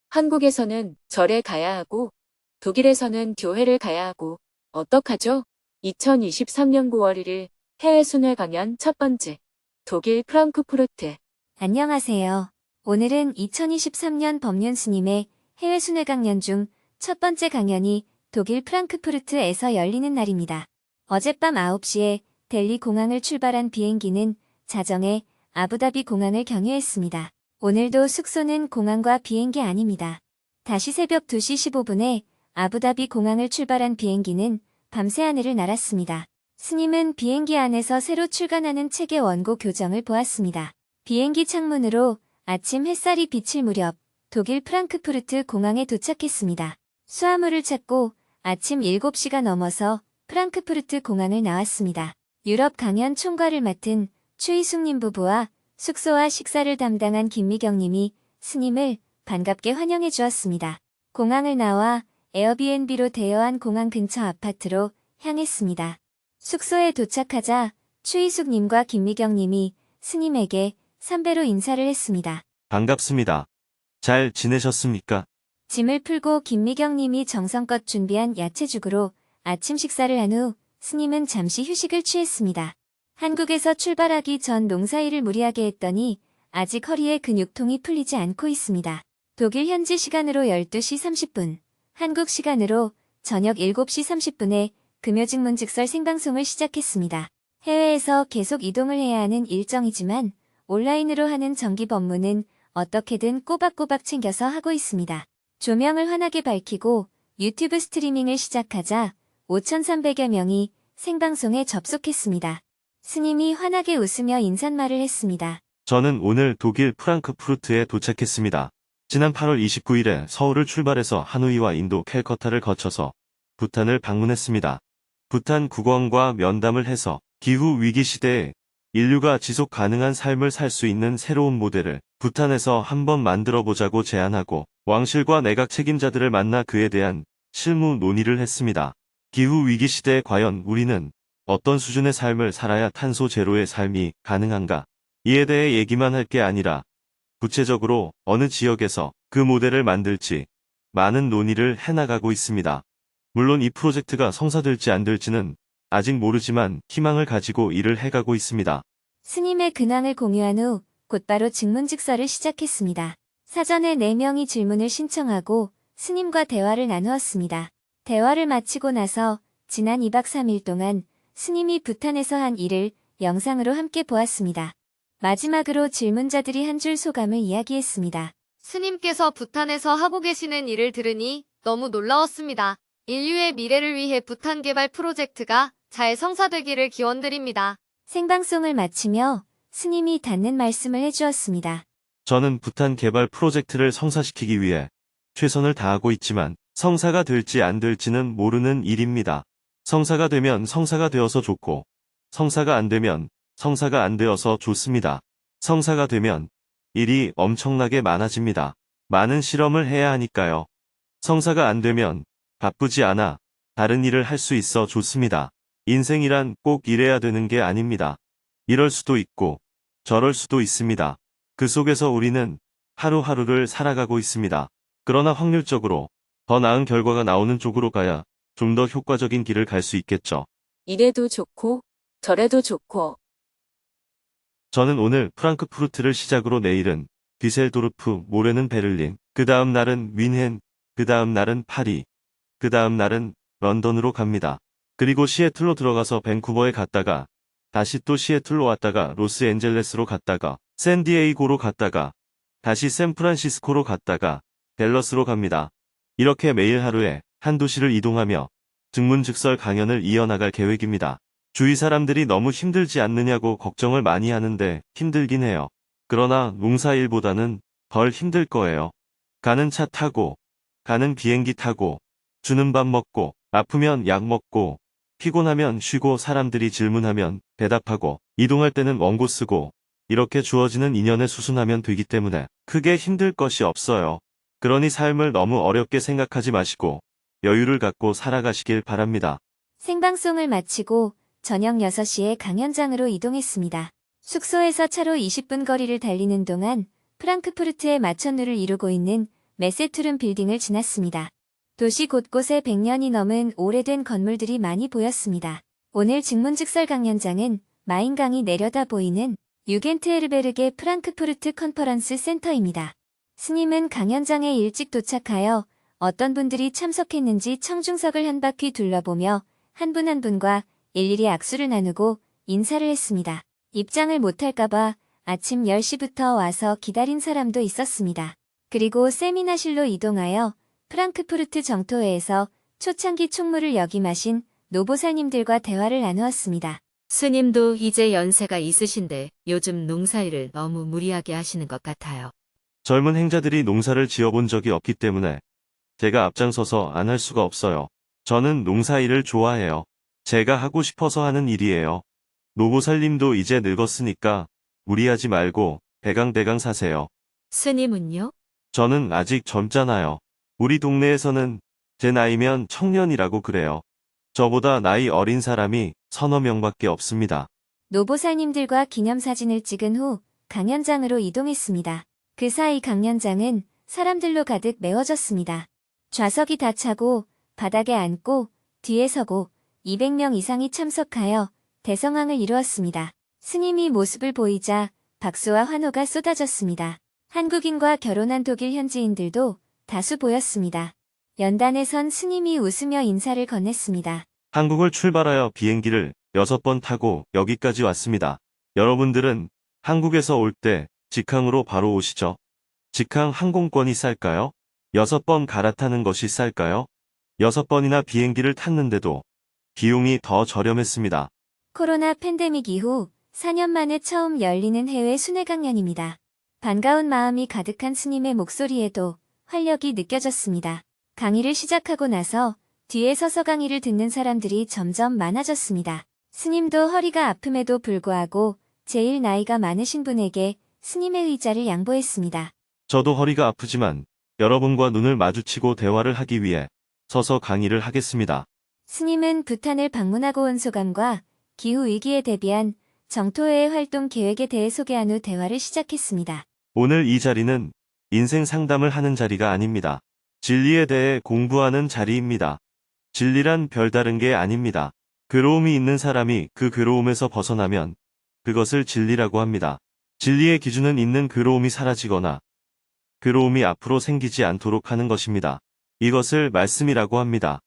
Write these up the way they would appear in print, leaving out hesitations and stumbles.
한국에서는 절에 가야 하고 독일에서는 교회를 가야 하고 어떡하죠? 2023년 9월 1일 해외 순회 강연 첫 번째 독일 프랑크푸르트. 안녕하세요. 오늘은 2023년 법륜 스님의 해외 순회 강연 중 첫 번째 강연이 독일 프랑크푸르트에서 열리는 날입니다. 어젯밤 9시에 델리 공항을 출발한 비행기는 자정에 아부다비 공항을 경유했습니다. 오늘도 숙소는 공항과 비행기 아닙니다. 다시 새벽 2시 15분에 아부다비 공항을 출발한 비행기는 밤새 하늘을 날았습니다. 스님은 비행기 안에서 새로 출간하는 책의 원고 교정을 보았습니다. 비행기 창문으로 아침 햇살이 비칠 무렵 독일 프랑크푸르트 공항에 도착했습니다. 수화물을 찾고 아침 7시가 넘어서 프랑크푸르트 공항을 나왔습니다. 유럽 강연 총괄을 맡은 추이숙님 부부와 숙소와 식사를 담당한 김미경님이 스님을 반갑게 환영해 주었습니다. 공항을 나와 에어비앤비로 대여한 공항 근처 아파트로 향했습니다. 숙소에 도착하자 추이숙님과 김미경님이 스님에게 삼배로 인사를 했습니다. 반갑습니다. 잘 지내셨습니까? 짐을 풀고 김미경님이 정성껏 준비한 야채죽으로 아침 식사를 한 후 스님은 잠시 휴식을 취했습니다. 한국에서 출발하기 전 농사일을 무리하게 했더니 아직 허리에 근육통이 풀리지 않고 있습니다. 독일 현지 시간으로 12시 30분, 한국 시간으로 저녁 7시 30분에 금요직문직설 생방송을 시작했습니다. 해외에서 계속 이동을 해야 하는 일정이지만 온라인으로 하는 정기 법문은 어떻게든 꼬박꼬박 챙겨서 하고 있습니다. 조명을 환하게 밝히고 유튜브 스트리밍을 시작하자 5,300여 명이 생방송에 접속했습니다. 스님이 환하게 웃으며 인사말을 했습니다. 저는 오늘 독일 프랑크푸르트에 도착했습니다. 지난 8월 29일에 서울을 출발해서 하노이와 인도 캘커타를 거쳐서 부탄을 방문했습니다. 부탄 국왕과 면담을 해서 기후 위기 시대에 인류가 지속 가능한 삶을 살 수 있는 새로운 모델을 부탄에서 한번 만들어 보자고 제안하고 왕실과 내각 책임자들을 만나 그에 대한 실무 논의를 했습니다. 기후 위기 시대에 과연 우리는 어떤 수준의 삶을 살아야 탄소 제로의 삶이 가능한가? 이에 대해 얘기만 할 게 아니라 구체적으로 어느 지역에서 그 모델을 만들지 많은 논의를 해나가고 있습니다. 물론 이 프로젝트가 성사될지 안 될지는 아직 모르지만 희망을 가지고 일을 해가고 있습니다. 스님의 근황을 공유한 후 곧바로 증문직설을 시작했습니다. 사전에 4명이 질문을 신청하고 스님과 대화를 나누었습니다. 대화를 마치고 나서 지난 2박 3일 동안 스님이 부탄에서 한 일을 영상으로 함께 보았습니다. 마지막으로 질문자들이 한 줄 소감을 이야기했습니다. 스님께서 부탄에서 하고 계시는 일을 들으니 너무 놀라웠습니다. 인류의 미래를 위해 부탄 개발 프로젝트가 잘 성사되기를 기원드립니다. 생방송을 마치며 스님이 닿는 말씀을 해주었습니다. 저는 부탄 개발 프로젝트를 성사시키기 위해 최선을 다하고 있지만 성사가 될지 안 될지는 모르는 일입니다. 성사가 되면 성사가 되어서 좋고 성사가 안 되면 성사가 안 되어서 좋습니다. 성사가 되면 일이 엄청나게 많아집니다. 많은 실험을 해야 하니까요. 성사가 안 되면 바쁘지 않아 다른 일을 할 수 있어 좋습니다. 인생이란 꼭 이래야 되는 게 아닙니다. 이럴 수도 있고 저럴 수도 있습니다. 그 속에서 우리는 하루하루를 살아가고 있습니다. 그러나 확률적으로 더 나은 결과가 나오는 쪽으로 가야 좀 더 효과적인 길을 갈 수 있겠죠. 이래도 좋고 저래도 좋고. 저는 오늘 프랑크푸르트를 시작으로 내일은 뒤셀도르프, 모레는 베를린, 그 다음 날은 뮌헨, 그 다음 날은 파리, 그 다음 날은 런던으로 갑니다. 그리고 시애틀로 들어가서 밴쿠버에 갔다가 다시 또 시애틀로 왔다가 로스앤젤레스로 갔다가 샌디에이고로 갔다가 다시 샌프란시스코로 갔다가 댈러스로 갑니다. 이렇게 매일 하루에 한 도시를 이동하며 증문즉설 강연을 이어나갈 계획입니다. 주위 사람들이 너무 힘들지 않느냐고 걱정을 많이 하는데 힘들긴 해요. 그러나 농사일보다는 덜 힘들 거예요. 가는 차 타고, 가는 비행기 타고, 주는 밥 먹고, 아프면 약 먹고, 피곤하면 쉬고 사람들이 질문하면 대답하고, 이동할 때는 원고 쓰고, 이렇게 주어지는 인연에 수순하면 되기 때문에 크게 힘들 것이 없어요. 그러니 삶을 너무 어렵게 생각하지 마시고 여유를 갖고 살아가시길 바랍니다. 생방송을 마치고 저녁 6시에 강연장으로 이동했습니다. 숙소에서 차로 20분 거리를 달리는 동안 프랑크푸르트의 마천루를 이루고 있는 메세투른 빌딩을 지났습니다. 도시 곳곳에 100년이 넘은 오래된 건물들이 많이 보였습니다. 오늘 직문직설 강연장은 마인강이 내려다 보이는 유겐트헤르베르게 프랑크푸르트 컨퍼런스 센터입니다. 스님은 강연장에 일찍 도착하여 어떤 분들이 참석했는지 청중석을 한 바퀴 둘러보며 한 분 한 분과 일일이 악수를 나누고 인사를 했습니다. 입장을 못할까봐 아침 10시부터 와서 기다린 사람도 있었습니다. 그리고 세미나실로 이동하여 프랑크푸르트 정토회에서 초창기 총무를 역임하신 노보살님들과 대화를 나누었습니다. 스님도 이제 연세가 있으신데 요즘 농사일을 너무 무리하게 하시는 것 같아요. 젊은 행자들이 농사를 지어본 적이 없기 때문에 제가 앞장서서 안 할 수가 없어요. 저는 농사일을 좋아해요. 제가 하고 싶어서 하는 일이에요. 노보살님도 이제 늙었으니까 무리하지 말고 대강대강 사세요. 스님은요? 저는 아직 젊잖아요. 우리 동네에서는 제 나이면 청년이라고 그래요. 저보다 나이 어린 사람이 서너 명밖에 없습니다. 노보살님들과 기념사진을 찍은 후 강연장으로 이동했습니다. 그 사이 강연장은 사람들로 가득 메워졌습니다. 좌석이 다 차고 바닥에 앉고 뒤에 서고 200명 이상이 참석하여 대성황을 이루었습니다. 스님이 모습을 보이자 박수와 환호가 쏟아졌습니다. 한국인과 결혼한 독일 현지인들도 다수 보였습니다. 연단에 선 스님이 웃으며 인사를 건넸습니다. 한국을 출발하여 비행기를 6번 타고 여기까지 왔습니다. 여러분들은 한국에서 올 때 직항으로 바로 오시죠. 직항 항공권이 쌀까요? 6번 갈아타는 것이 쌀까요? 6번이나 비행기를 탔는데도 비용이 더 저렴했습니다. 코로나 팬데믹 이후 4년 만에 처음 열리는 해외 순회 강연입니다. 반가운 마음이 가득한 스님의 목소리에도 활력이 느껴졌습니다. 강의를 시작하고 나서 뒤에 서서 강의를 듣는 사람들이 점점 많아졌습니다. 스님도 허리가 아픔에도 불구하고 제일 나이가 많으신 분에게 스님의 의자를 양보했습니다. 저도 허리가 아프지만 여러분과 눈을 마주치고 대화를 하기 위해 서서 강의를 하겠습니다. 스님은 부탄을 방문하고 온 소감과 기후위기에 대비한 정토회의 활동 계획에 대해 소개한 후 대화를 시작했습니다. 오늘 이 자리는 인생 상담을 하는 자리가 아닙니다. 진리에 대해 공부하는 자리입니다. 진리란 별다른 게 아닙니다. 괴로움이 있는 사람이 그 괴로움에서 벗어나면 그것을 진리라고 합니다. 진리의 기준은 있는 괴로움이 사라지거나 괴로움이 앞으로 생기지 않도록 하는 것입니다. 이것을 말씀이라고 합니다.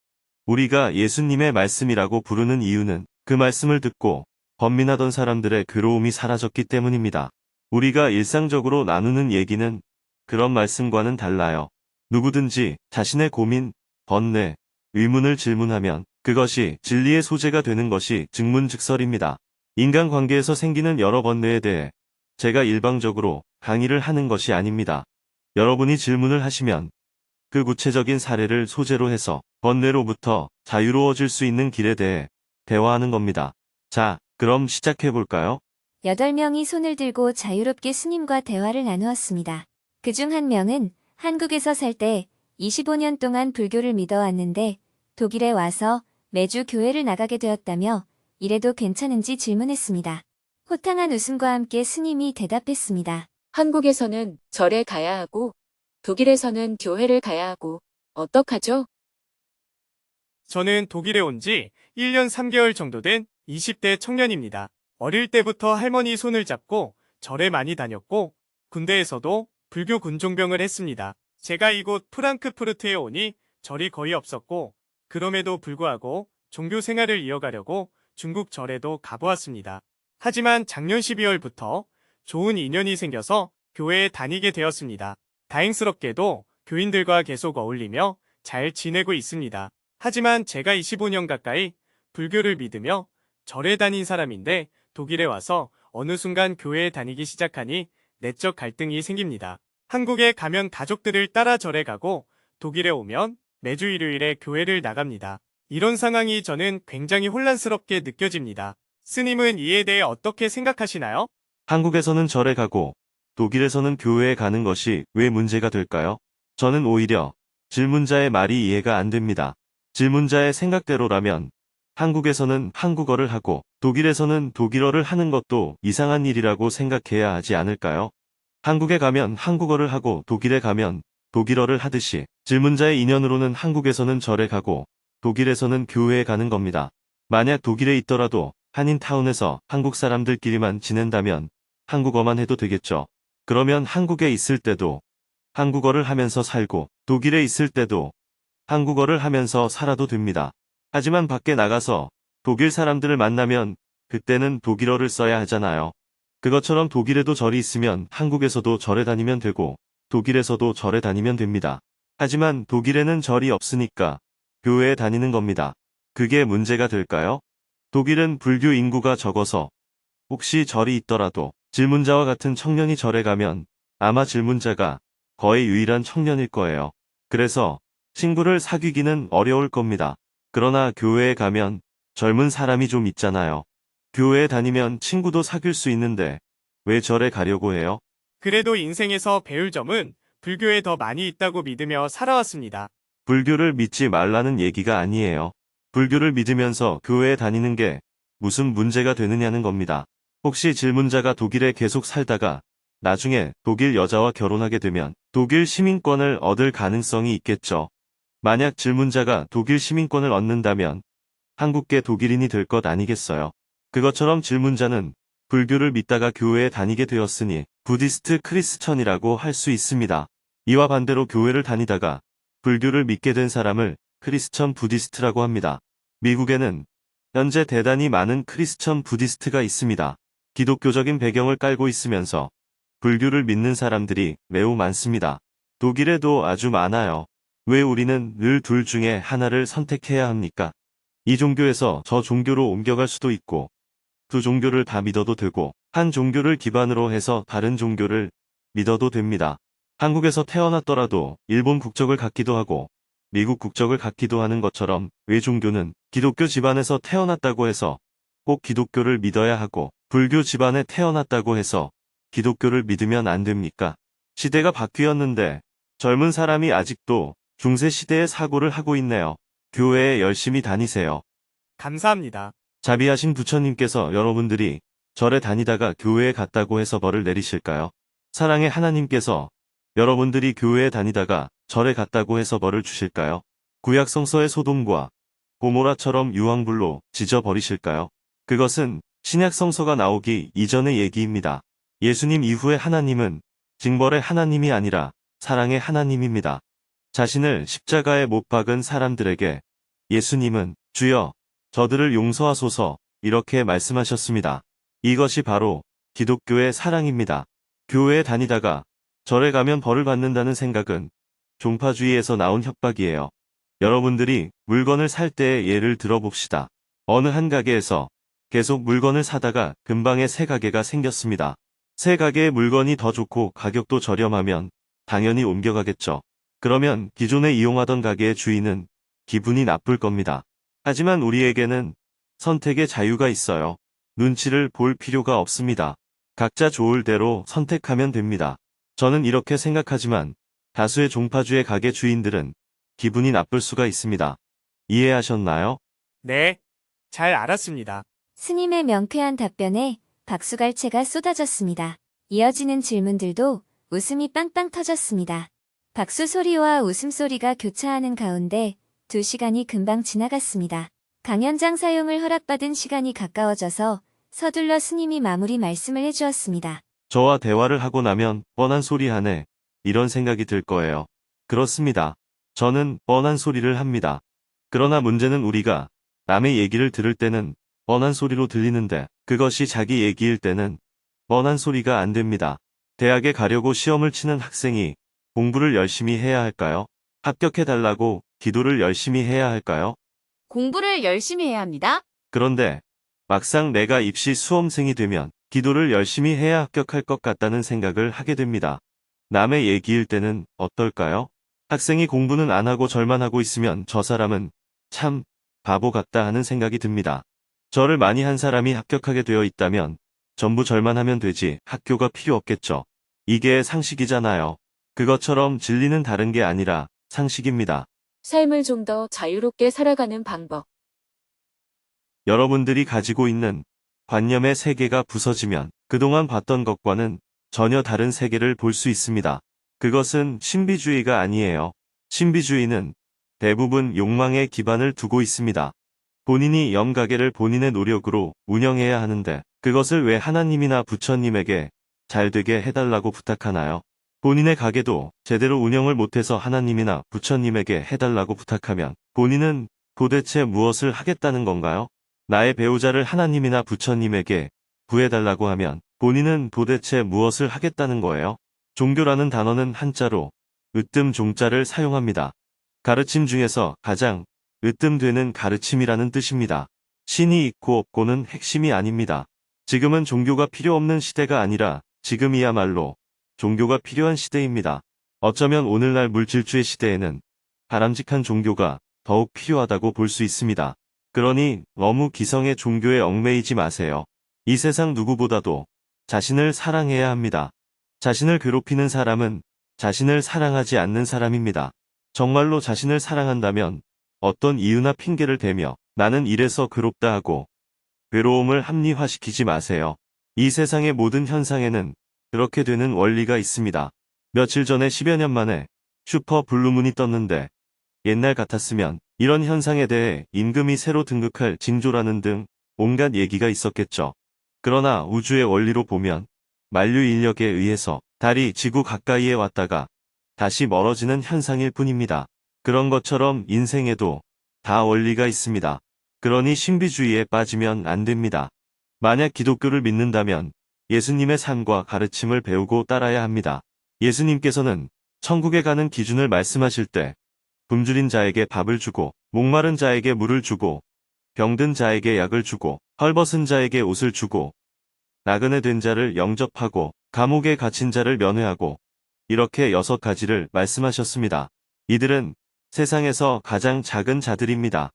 우리가 예수님의 말씀이라고 부르는 이유는 그 말씀을 듣고 번민하던 사람들의 괴로움이 사라졌기 때문입니다. 우리가 일상적으로 나누는 얘기는 그런 말씀과는 달라요. 누구든지 자신의 고민, 번뇌, 의문을 질문하면 그것이 진리의 소재가 되는 것이 직문직설입니다. 인간관계에서 생기는 여러 번뇌에 대해 제가 일방적으로 강의를 하는 것이 아닙니다. 여러분이 질문을 하시면 그 구체적인 사례를 소재로 해서 번뇌로부터 자유로워질 수 있는 길에 대해 대화하는 겁니다. 자, 그럼 시작해볼까요? 8명이 손을 들고 자유롭게 스님과 대화를 나누었습니다. 그중 한 명은 한국에서 살 때 25년 동안 불교를 믿어왔는데 독일에 와서 매주 교회를 나가게 되었다며 이래도 괜찮은지 질문했습니다. 호탕한 웃음과 함께 스님이 대답했습니다. 한국에서는 절에 가야 하고 독일에서는 교회를 가야 하고 어떡하죠? 저는 독일에 온 지 1년 3개월 정도 된 20대 청년입니다. 어릴 때부터 할머니 손을 잡고 절에 많이 다녔고 군대에서도 불교 군종병을 했습니다. 제가 이곳 프랑크푸르트에 오니 절이 거의 없었고 그럼에도 불구하고 종교 생활을 이어가려고 중국 절에도 가보았습니다. 하지만 작년 12월부터 좋은 인연이 생겨서 교회에 다니게 되었습니다. 다행스럽게도 교인들과 계속 어울리며 잘 지내고 있습니다. 하지만 제가 25년 가까이 불교를 믿으며 절에 다닌 사람인데 독일에 와서 어느 순간 교회에 다니기 시작하니 내적 갈등이 생깁니다. 한국에 가면 가족들을 따라 절에 가고 독일에 오면 매주 일요일에 교회를 나갑니다. 이런 상황이 저는 굉장히 혼란스럽게 느껴집니다. 스님은 이에 대해 어떻게 생각하시나요? 한국에서는 절에 가고 독일에서는 교회에 가는 것이 왜 문제가 될까요? 저는 오히려 질문자의 말이 이해가 안 됩니다. 질문자의 생각대로라면 한국에서는 한국어를 하고 독일에서는 독일어를 하는 것도 이상한 일이라고 생각해야 하지 않을까요? 한국에 가면 한국어를 하고 독일에 가면 독일어를 하듯이 질문자의 인연으로는 한국에서는 절에 가고 독일에서는 교회에 가는 겁니다. 만약 독일에 있더라도 한인타운에서 한국 사람들끼리만 지낸다면 한국어만 해도 되겠죠. 그러면 한국에 있을 때도 한국어를 하면서 살고 독일에 있을 때도 한국어를 하면서 살아도 됩니다. 하지만 밖에 나가서 독일 사람들을 만나면 그때는 독일어를 써야 하잖아요. 그것처럼 독일에도 절이 있으면 한국에서도 절에 다니면 되고 독일에서도 절에 다니면 됩니다. 하지만 독일에는 절이 없으니까 교회에 다니는 겁니다. 그게 문제가 될까요? 독일은 불교 인구가 적어서 혹시 절이 있더라도 질문자와 같은 청년이 절에 가면 아마 질문자가 거의 유일한 청년일 거예요. 그래서 친구를 사귀기는 어려울 겁니다. 그러나 교회에 가면 젊은 사람이 좀 있잖아요. 교회에 다니면 친구도 사귈 수 있는데 왜 절에 가려고 해요? 그래도 인생에서 배울 점은 불교에 더 많이 있다고 믿으며 살아왔습니다. 불교를 믿지 말라는 얘기가 아니에요. 불교를 믿으면서 교회에 다니는 게 무슨 문제가 되느냐는 겁니다. 혹시 질문자가 독일에 계속 살다가 나중에 독일 여자와 결혼하게 되면 독일 시민권을 얻을 가능성이 있겠죠. 만약 질문자가 독일 시민권을 얻는다면 한국계 독일인이 될 것 아니겠어요. 그것처럼 질문자는 불교를 믿다가 교회에 다니게 되었으니 부디스트 크리스천이라고 할 수 있습니다. 이와 반대로 교회를 다니다가 불교를 믿게 된 사람을 크리스천 부디스트라고 합니다. 미국에는 현재 대단히 많은 크리스천 부디스트가 있습니다. 기독교적인 배경을 깔고 있으면서 불교를 믿는 사람들이 매우 많습니다. 독일에도 아주 많아요. 왜 우리는 늘 둘 중에 하나를 선택해야 합니까? 이 종교에서 저 종교로 옮겨갈 수도 있고 두 종교를 다 믿어도 되고 한 종교를 기반으로 해서 다른 종교를 믿어도 됩니다. 한국에서 태어났더라도 일본 국적을 갖기도 하고 미국 국적을 갖기도 하는 것처럼 외종교는 기독교 집안에서 태어났다고 해서 꼭 기독교를 믿어야 하고 불교 집안에 태어났다고 해서 기독교를 믿으면 안 됩니까? 시대가 바뀌었는데 젊은 사람이 아직도 중세 시대의 사고를 하고 있네요. 교회에 열심히 다니세요. 감사합니다. 자비하신 부처님께서 여러분들이 절에 다니다가 교회에 갔다고 해서 벌을 내리실까요? 사랑의 하나님께서 여러분들이 교회에 다니다가 절에 갔다고 해서 벌을 주실까요? 구약 성서의 소돔과 고모라처럼 유황불로 지져버리실까요? 그것은 신약 성서가 나오기 이전의 얘기입니다. 예수님 이후의 하나님은 징벌의 하나님이 아니라 사랑의 하나님입니다. 자신을 십자가에 못 박은 사람들에게 예수님은 주여 저들을 용서하소서 이렇게 말씀하셨습니다. 이것이 바로 기독교의 사랑입니다. 교회에 다니다가 절에 가면 벌을 받는다는 생각은 종파주의에서 나온 협박이에요. 여러분들이 물건을 살 때의 예를 들어봅시다. 어느 한 가게에서 계속 물건을 사다가 근방에 새 가게가 생겼습니다. 새 가게의 물건이 더 좋고 가격도 저렴하면 당연히 옮겨가겠죠. 그러면 기존에 이용하던 가게의 주인은 기분이 나쁠 겁니다. 하지만 우리에게는 선택의 자유가 있어요. 눈치를 볼 필요가 없습니다. 각자 좋을 대로 선택하면 됩니다. 저는 이렇게 생각하지만 다수의 종파주의 가게 주인들은 기분이 나쁠 수가 있습니다. 이해하셨나요? 네, 잘 알았습니다. 스님의 명쾌한 답변에 박수갈채가 쏟아졌습니다. 이어지는 질문들도 웃음이 빵빵 터졌습니다. 박수 소리와 웃음소리가 교차하는 가운데 2시간이 금방 지나갔습니다. 강연장 사용을 허락받은 시간이 가까워져서 서둘러 스님이 마무리 말씀을 해주었습니다. 저와 대화를 하고 나면 뻔한 소리 하네. 이런 생각이 들 거예요. 그렇습니다. 저는 뻔한 소리를 합니다. 그러나 문제는 우리가 남의 얘기를 들을 때는 뻔한 소리로 들리는데 그것이 자기 얘기일 때는 뻔한 소리가 안 됩니다. 대학에 가려고 시험을 치는 학생이 공부를 열심히 해야 할까요? 합격해달라고 기도를 열심히 해야 할까요? 공부를 열심히 해야 합니다. 그런데 막상 내가 입시 수험생이 되면 기도를 열심히 해야 합격할 것 같다는 생각을 하게 됩니다. 남의 얘기일 때는 어떨까요? 학생이 공부는 안 하고 절만 하고 있으면 저 사람은 참 바보 같다 하는 생각이 듭니다. 절을 많이 한 사람이 합격하게 되어 있다면 전부 절만 하면 되지 학교가 필요 없겠죠. 이게 상식이잖아요. 그것처럼 진리는 다른 게 아니라 상식입니다. 삶을 좀 더 자유롭게 살아가는 방법. 여러분들이 가지고 있는 관념의 세계가 부서지면 그동안 봤던 것과는 전혀 다른 세계를 볼 수 있습니다. 그것은 신비주의가 아니에요. 신비주의는 대부분 욕망에 기반을 두고 있습니다. 본인이 영가게를 본인의 노력으로 운영해야 하는데 그것을 왜 하나님이나 부처님에게 잘 되게 해달라고 부탁하나요? 본인의 가게도 제대로 운영을 못해서 하나님이나 부처님에게 해달라고 부탁하면 본인은 도대체 무엇을 하겠다는 건가요? 나의 배우자를 하나님이나 부처님에게 구해달라고 하면 본인은 도대체 무엇을 하겠다는 거예요? 종교라는 단어는 한자로 으뜸 종자를 사용합니다. 가르침 중에서 가장 으뜸되는 가르침이라는 뜻입니다. 신이 있고 없고는 핵심이 아닙니다. 지금은 종교가 필요 없는 시대가 아니라 지금이야말로 종교가 필요한 시대입니다. 어쩌면 오늘날 물질주의 시대에는 바람직한 종교가 더욱 필요하다고 볼 수 있습니다. 그러니 너무 기성의 종교에 얽매이지 마세요. 이 세상 누구보다도 자신을 사랑해야 합니다. 자신을 괴롭히는 사람은 자신을 사랑하지 않는 사람입니다. 정말로 자신을 사랑한다면 어떤 이유나 핑계를 대며 나는 이래서 괴롭다 하고 괴로움을 합리화시키지 마세요. 이 세상의 모든 현상에는 그렇게 되는 원리가 있습니다. 며칠 전에 10여 년 만에 슈퍼 블루문이 떴는데 옛날 같았으면 이런 현상에 대해 임금이 새로 등극할 징조라는 등 온갖 얘기가 있었겠죠. 그러나 우주의 원리로 보면 만류 인력에 의해서 달이 지구 가까이에 왔다가 다시 멀어지는 현상일 뿐입니다. 그런 것처럼 인생에도 다 원리가 있습니다. 그러니 신비주의에 빠지면 안 됩니다. 만약 기독교를 믿는다면 예수님의 삶과 가르침을 배우고 따라야 합니다. 예수님께서는 천국에 가는 기준을 말씀하실 때 굶주린 자에게 밥을 주고 목마른 자에게 물을 주고 병든 자에게 약을 주고 헐벗은 자에게 옷을 주고 나그네 된 자를 영접하고 감옥에 갇힌 자를 면회하고 이렇게 6가지를 말씀하셨습니다. 이들은 세상에서 가장 작은 자들입니다.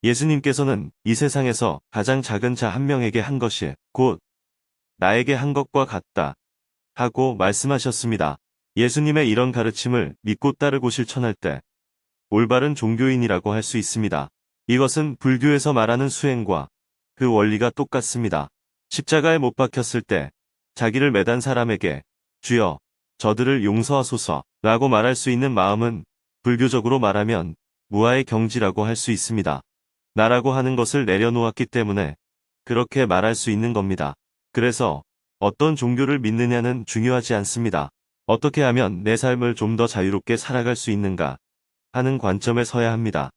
예수님께서는 이 세상에서 가장 작은 자 한 명에게 한 것이 곧 나에게 한 것과 같다 하고 말씀하셨습니다. 예수님의 이런 가르침을 믿고 따르고 실천할 때 올바른 종교인이라고 할 수 있습니다. 이것은 불교에서 말하는 수행과 그 원리가 똑같습니다. 십자가에 못 박혔을 때 자기를 매단 사람에게 주여 저들을 용서하소서 라고 말할 수 있는 마음은 불교적으로 말하면 무아의 경지라고 할 수 있습니다. 나라고 하는 것을 내려놓았기 때문에 그렇게 말할 수 있는 겁니다. 그래서 어떤 종교를 믿느냐는 중요하지 않습니다. 어떻게 하면 내 삶을 좀 더 자유롭게 살아갈 수 있는가 하는 관점에 서야 합니다.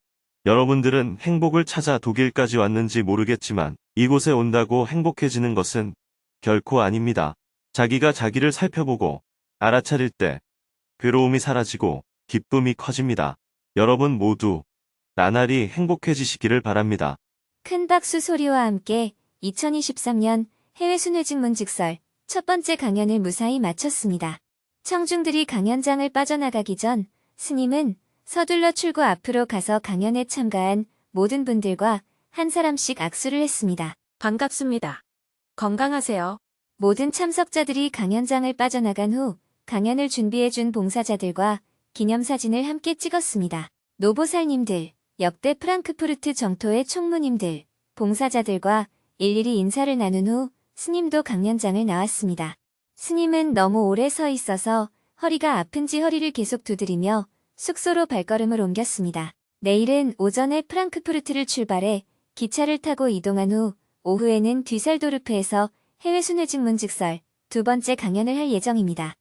여러분들은 행복을 찾아 독일까지 왔는지 모르겠지만 이곳에 온다고 행복해지는 것은 결코 아닙니다. 자기가 자기를 살펴보고 알아차릴 때 괴로움이 사라지고 기쁨이 커집니다. 여러분 모두 나날이 행복해지시기를 바랍니다. 큰 박수 소리와 함께 2023년 해외 순회직문직설 첫 번째 강연을 무사히 마쳤습니다. 청중들이 강연장을 빠져나가기 전 스님은 서둘러 출구 앞으로 가서 강연에 참가한 모든 분들과 한 사람씩 악수를 했습니다. 반갑습니다. 건강하세요. 모든 참석자들이 강연장을 빠져나간 후 강연을 준비해준 봉사자들과 기념사진을 함께 찍었습니다. 노보살님들, 역대 프랑크푸르트 정토의 총무님들, 봉사자들과 일일이 인사를 나눈 후 스님도 강연장을 나왔습니다. 스님은 너무 오래 서 있어서 허리가 아픈지 허리를 계속 두드리며 숙소로 발걸음을 옮겼습니다. 내일은 오전에 프랑크푸르트를 출발해 기차를 타고 이동한 후 오후에는 뒤살도르프에서 해외 순회직문직설 두 번째 강연을 할 예정입니다.